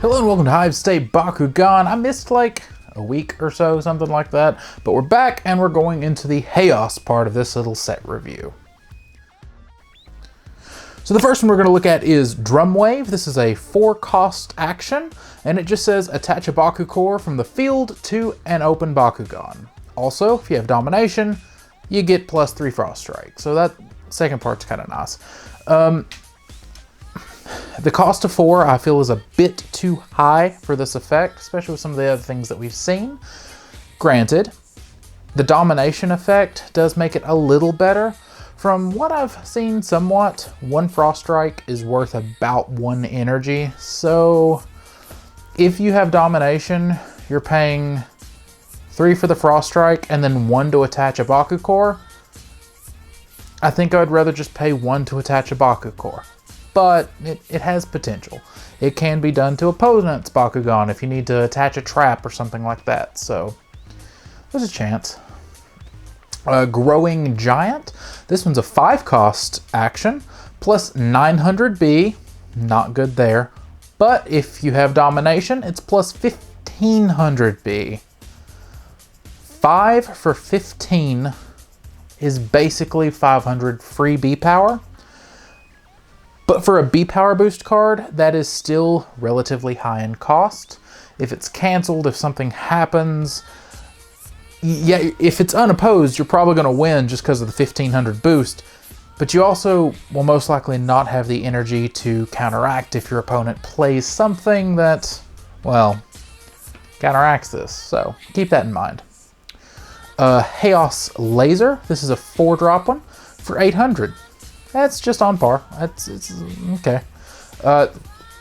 Hello and welcome to HiveState Bakugan. I missed like a week or so, something like that, but we're back and we're going into the Haos part of this little set review. So the first one we're going to look at is Drum Wave. This is a 4-cost action, and it just says attach a Baku core from the field to an open Bakugan. Also, if you have Domination, you get +3 Frost Strike. So that second part's kind of nice. The cost of 4 I feel is a bit too high for this effect, especially with some of the other things that we've seen. Granted, the Domination effect does make it a little better. From what I've seen somewhat, 1 Frost Strike is worth about 1 energy. So if you have Domination, you're paying 3 for the Frost Strike and then 1 to attach a Baku core. I think I'd rather just pay 1 to attach a Baku core. But it has potential. It can be done to opponent's Bakugan if you need to attach a trap or something like that. So there's a chance. Growing Giant. This one's a 5-cost action plus 900B. Not good there. But if you have Domination, it's plus 1500B. 5 for 15 is basically 500 free B power. But for a B power boost card, that is still relatively high in cost. If it's canceled, if something happens, yeah, if it's unopposed, you're probably going to win just because of the 1500 boost. But you also will most likely not have the energy to counteract if your opponent plays something that, well, counteracts this. So keep that in mind. Haos Laser. This is a 4-drop one for 800. That's just on par. It's okay.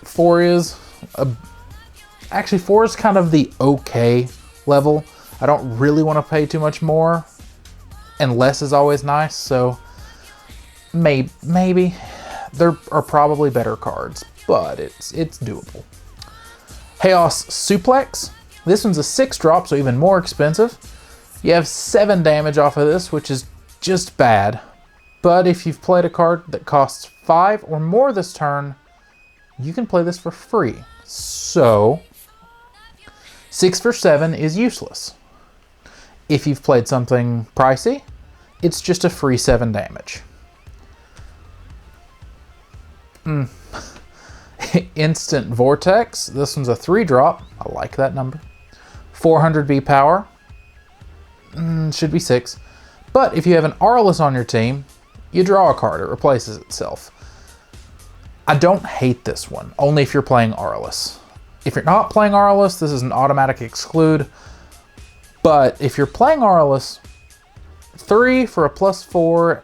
4 is actually 4 is kind of the okay level. I don't really want to pay too much more, and less is always nice. So maybe there are probably better cards, but it's doable. Haos Suplex. This one's a 6-drop, so even more expensive. You have 7 damage off of this, which is just bad. But if you've played a card that costs 5 or more this turn, you can play this for free. So 6 for 7 is useless. If you've played something pricey, it's just a free 7 damage. Instant Vortex. This one's a 3-drop. I like that number. 400 B power. Should be 6. But if you have an Aurelus on your team, you draw a card, it replaces itself. I don't hate this one, only if you're playing Aurelus. If you're not playing Aurelus, this is an automatic exclude. But if you're playing Aurelus, 3 for a +4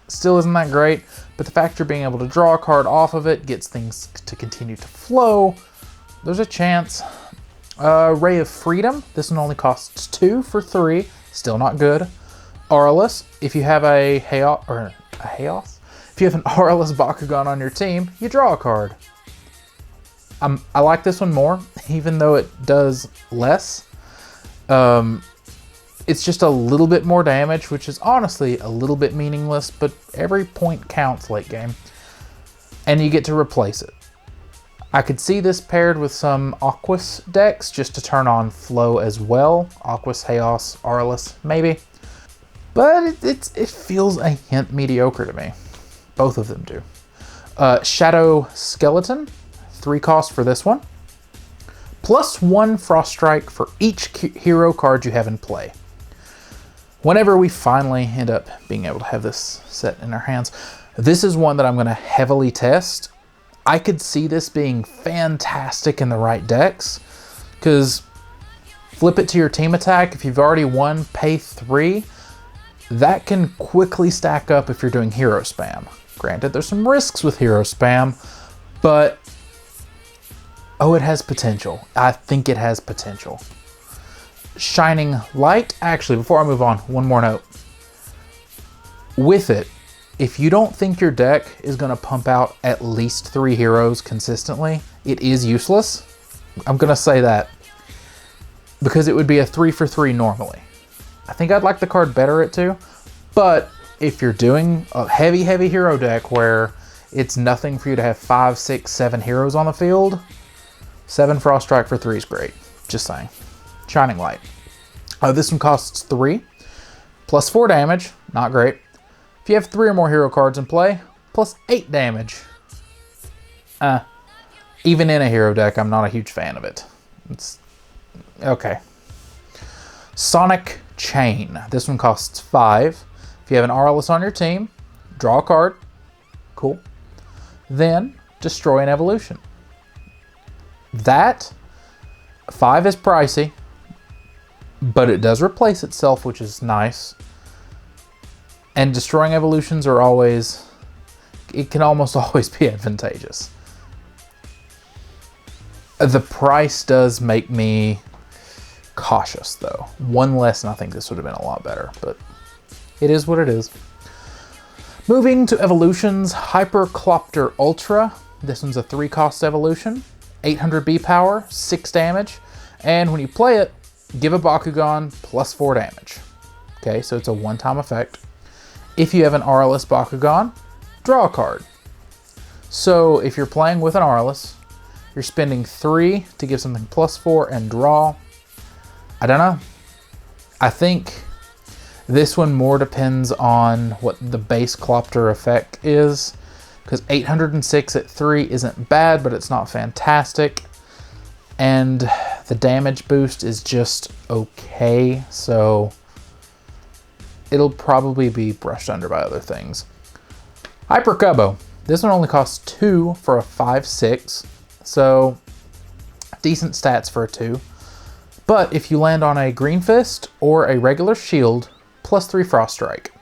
still isn't that great, but the fact you're being able to draw a card off of it gets things to continue to flow. There's a chance. Ray of Freedom, this one only costs 2 for 3, still not good. Aurelus, if you have a Haos, if you have an Aurelus Bakugan on your team, you draw a card. I like this one more, even though it does less. It's just a little bit more damage, which is honestly a little bit meaningless, but every point counts late game. And you get to replace it. I could see this paired with some Aquas decks just to turn on flow as well. Aquas, Haos, Aurelus, maybe. But it feels a hint mediocre to me. Both of them do. Shadow Skeleton, 3 cost for this one. Plus 1 Frost Strike for each hero card you have in play. Whenever we finally end up being able to have this set in our hands, this is one that I'm going to heavily test. I could see this being fantastic in the right decks, because flip it to your team attack. If you've already won, pay 3. That can quickly stack up if you're doing hero spam. Granted, there's some risks with hero spam, but oh, it has potential. I think it has potential. Shining Light. Actually, before I move on, one more note. With it, if you don't think your deck is going to pump out at least 3 heroes consistently, it is useless. I'm going to say that because it would be a 3 for 3 normally. I think I'd like the card better at 2, but if you're doing a heavy hero deck where it's nothing for you to have 5, 6, 7 heroes on the field, 7 Frost Strike for 3 is great. Just saying. Shining Light. This one costs 3, plus 4 damage. Not great. If you have 3 or more hero cards in play, plus 8 damage. Even in a hero deck, I'm not a huge fan of it. It's okay. Sonic Chain. This one costs 5. If you have an Aurelus on your team, draw a card. Cool. Then destroy an evolution. That 5 is pricey, but it does replace itself, which is nice. And destroying evolutions are always, it can almost always be advantageous. The price does make me cautious though. 1 less and I think this would have been a lot better, but it is what it is. Moving to evolutions, Hyperclopter Ultra. This one's a 3-cost evolution, 800 B power, 6 damage, and when you play it, give a Bakugan plus 4 damage. Okay, so it's a one-time effect. If you have an Aurelus Bakugan, draw a card. So if you're playing with an Aurelus, you're spending 3 to give something plus 4 and draw. I don't know. I think this one more depends on what the base Clopter effect is, because 806 at 3 isn't bad, but it's not fantastic. And the damage boost is just okay, so it'll probably be brushed under by other things. Hyper Cubbo. This one only costs 2 for a 5/6, so decent stats for a 2. But if you land on a Green Fist or a regular shield, plus 3 Frost Strike.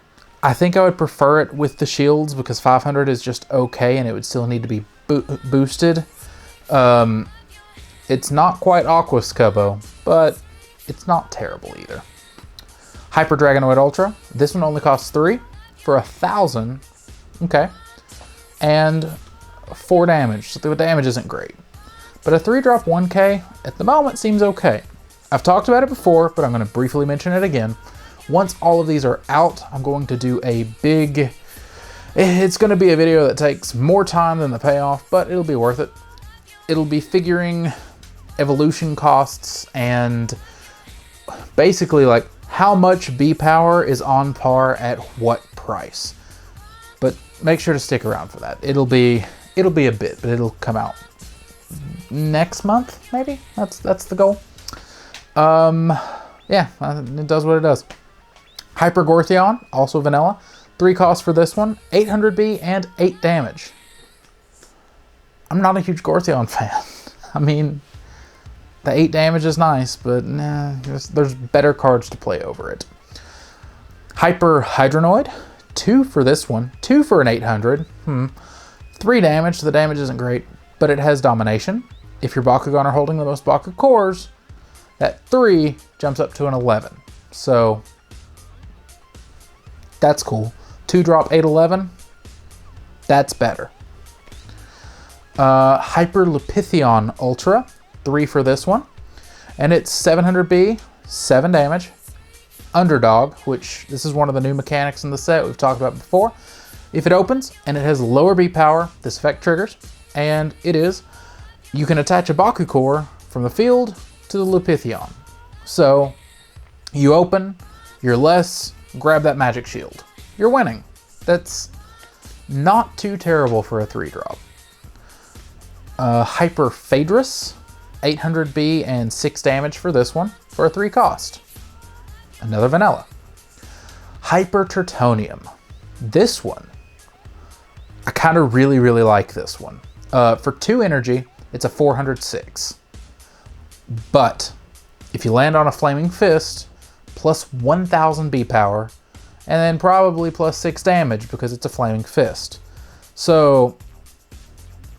I think I would prefer it with the shields because 500 is just okay and it would still need to be boosted. It's not quite Aqua's Cubbo, but it's not terrible either. Hyper Dragonoid Ultra. This one only costs 3 for 1,000. Okay. And 4 damage. So the damage isn't great. But a 3-drop 1K at the moment seems okay. I've talked about it before, but I'm going to briefly mention it again. Once all of these are out, I'm going to do a big... It's going to be a video that takes more time than the payoff, but it'll be worth it. It'll be figuring evolution costs and basically like how much B power is on par at what price. But make sure to stick around for that. It'll be a bit, but it'll come out next month, maybe? That's the goal. Yeah, it does what it does. Hyper Gortheon, also vanilla. 3 costs for this one, 800 B and 8 damage. I'm not a huge Gortheon fan. I mean, the 8 damage is nice, but nah, there's better cards to play over it. Hyper Hydronoid, 2 for this one, 2 for an 800. 3 damage, so the damage isn't great, but it has domination. If your Bakugan are holding the most Baku cores, that 3 jumps up to an 11. So that's cool. 2-drop 811, that's better. Hyper Lepitheon Ultra, 3 for this one. And it's 700 B, 7 damage. Underdog, which this is one of the new mechanics in the set we've talked about before. If it opens and it has lower B power, this effect triggers. And it is, you can attach a Baku core from the field to the Lepitheon. So you open, you're less, grab that magic shield. You're winning. That's not too terrible for a 3-drop. Hyper Phaedrus, 800 B and 6 damage for this one for a 3 cost. Another vanilla. Hyper Tertonium. This one, I kind of really like this one. For 2 energy, it's a 406. But if you land on a Flaming Fist, plus 1,000 B power, and then probably plus 6 damage because it's a Flaming Fist. So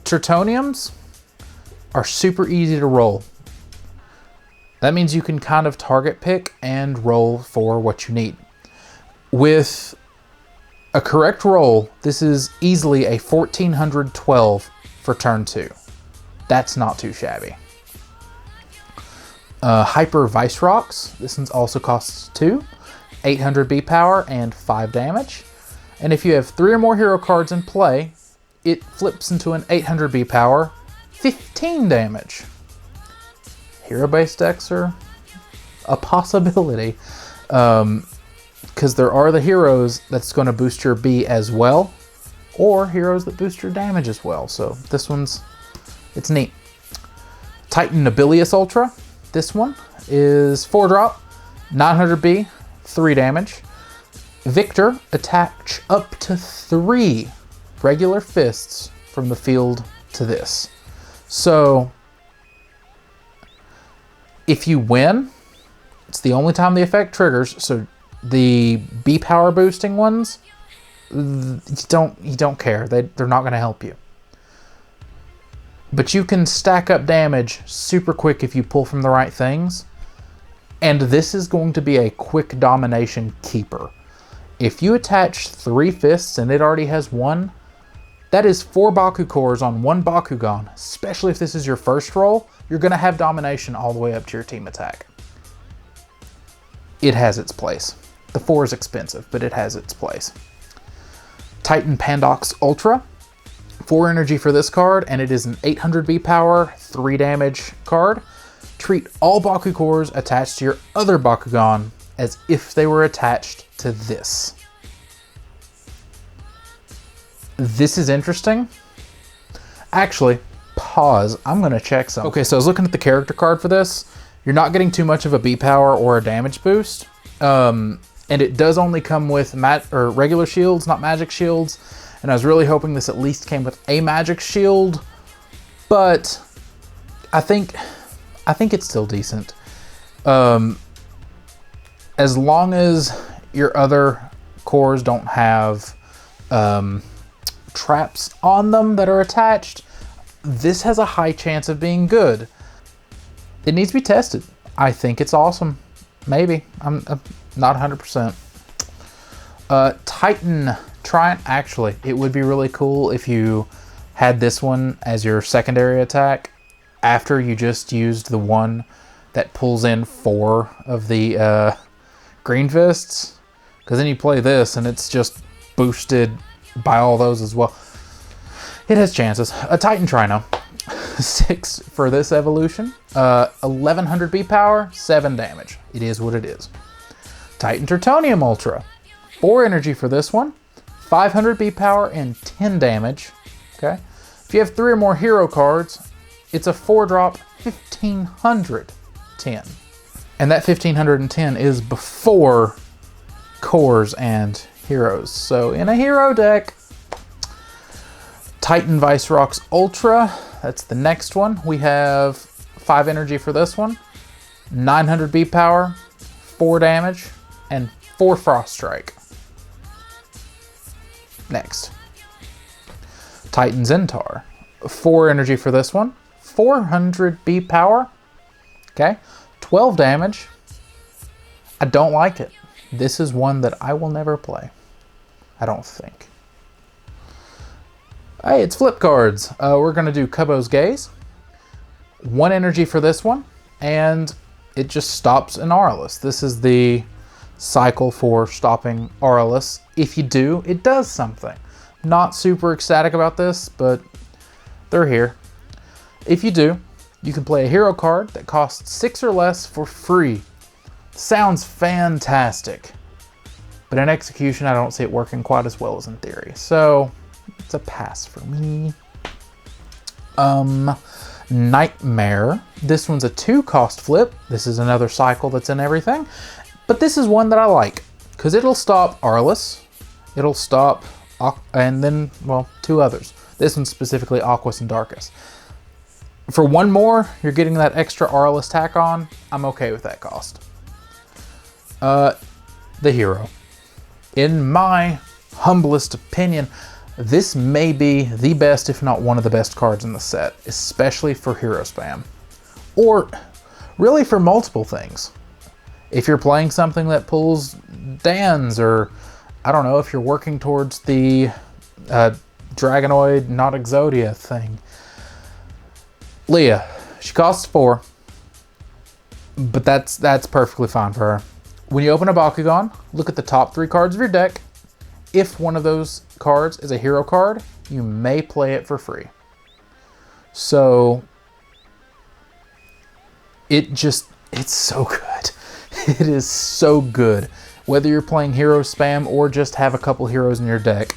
Tertoniums are super easy to roll. That means you can kind of target pick and roll for what you need. With a correct roll, this is easily a 1412 for turn 2. That's not too shabby. Hyper Vice Rocks. This one also costs 2. 800 B power and 5 damage. And if you have 3 or more hero cards in play, it flips into an 800 B power, 15 damage. hero-based decks are a possibility. Because there are the heroes that's going to boost your B as well, or heroes that boost your damage as well. So this one's, it's neat. Titan Nobilius Ultra. This one is 4-drop, 900B, 3 damage. Victor, attach up to 3 regular fists from the field to this. So if you win, it's the only time the effect triggers. So the B power boosting ones, you don't care. They're not going to help you. But you can stack up damage super quick if you pull from the right things. And this is going to be a quick domination keeper. If you attach 3 fists and it already has 1, that is 4 Baku cores on 1 Bakugan. Especially if this is your first roll, you're going to have domination all the way up to your team attack. It has its place. The 4 is expensive, but it has its place. Titan Pandox Ultra. 4 energy for this card, and it is an 800B power, 3 damage card. Treat all Baku cores attached to your other Bakugan as if they were attached to this. This is interesting. Actually, pause. I'm going to check something. Okay, so I was looking at the character card for this. You're not getting too much of a B power or a damage boost. And it does only come with regular shields, not magic shields. And I was really hoping this at least came with a magic shield. But I think it's still decent. As long as your other cores don't have traps on them that are attached, this has a high chance of being good. It needs to be tested. I think it's awesome. Maybe. I'm not 100%. Titan Triant. Actually, it would be really cool if you had this one as your secondary attack after you just used the one that pulls in 4 of the green fists. Because then you play this and it's just boosted by all those as well. It has chances. A Titan Trino. 6 for this evolution. 1100 B power, 7 damage. It is what it is. Titan Tertonium Ultra. 4 energy for this one. 500 B power and 10 damage. Okay. If you have 3 or more hero cards, it's a 4-drop 1510. And that 1510 is before cores and heroes. So in a hero deck, Titan Vicerox Ultra, that's the next one. We have 5 energy for this one, 900 B power, 4 damage, and 4 Frost Strike. Next, Titan Zentaur, 4 energy for this one, 400 B power, okay, 12 damage. I don't like it. This is one that I will never play. I don't think. Hey, it's flip cards. We're going to do Kubo's Gaze. 1 energy for this one, and it just stops an Aurelus. This is the cycle for stopping Aurelus. If you do, it does something. Not super ecstatic about this, but they're here. If you do, you can play a hero card that costs 6 or less for free. Sounds fantastic. But in execution, I don't see it working quite as well as in theory. So it's a pass for me. Nightmare. This one's a 2-cost flip. This is another cycle that's in everything. But this is one that I like, because it'll stop Aurelus. It'll stop, and then, well, 2 others. This one's specifically Aquas and Darkus. For 1 more, you're getting that extra Aurelus tack on. I'm okay with that cost. The hero. In my humblest opinion, this may be the best, if not one of the best cards in the set, especially for hero spam. Or really for multiple things. If you're playing something that pulls Dans, or I don't know, if you're working towards the Dragonoid, not Exodia thing. Leah, she costs 4, but that's perfectly fine for her. When you open a Bakugan, look at the top 3 cards of your deck. If one of those cards is a hero card, you may play it for free. So it's so good. It is so good. Whether you're playing hero spam or just have a couple heroes in your deck,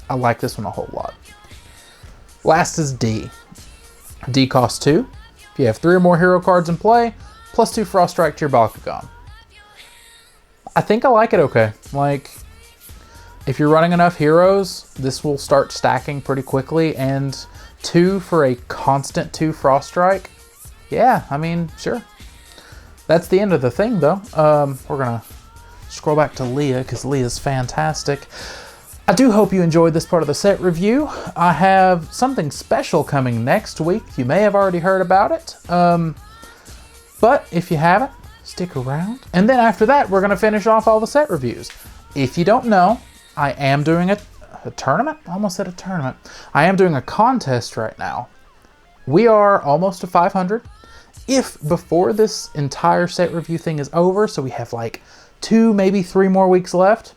I like this one a whole lot. Last is D. D costs 2. If you have 3 or more hero cards in play, plus 2 Frost Strike to your Bakugan. I think I like it okay. Like, if you're running enough heroes, this will start stacking pretty quickly, and 2 for a constant 2 Frost Strike. Yeah, I mean, sure. That's the end of the thing, though. We're gonna scroll back to Leah, because Leah's fantastic. I do hope you enjoyed this part of the set review. I have something special coming next week. You may have already heard about it. But if you haven't, stick around. And then after that, we're gonna finish off all the set reviews. If you don't know, I am doing a tournament? I almost said a tournament. I am doing a contest right now. We are almost to 500. If before this entire set review thing is over, so we have like 2, maybe 3 more weeks left,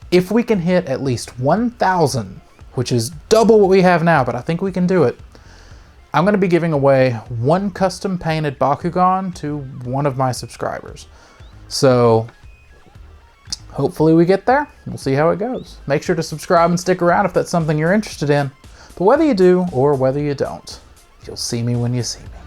if we can hit at least 1,000, which is double what we have now, but I think we can do it, I'm going to be giving away 1 custom painted Bakugan to one of my subscribers. So hopefully we get there. We'll see how it goes. Make sure to subscribe and stick around if that's something you're interested in. But whether you do or whether you don't, you'll see me when you see me.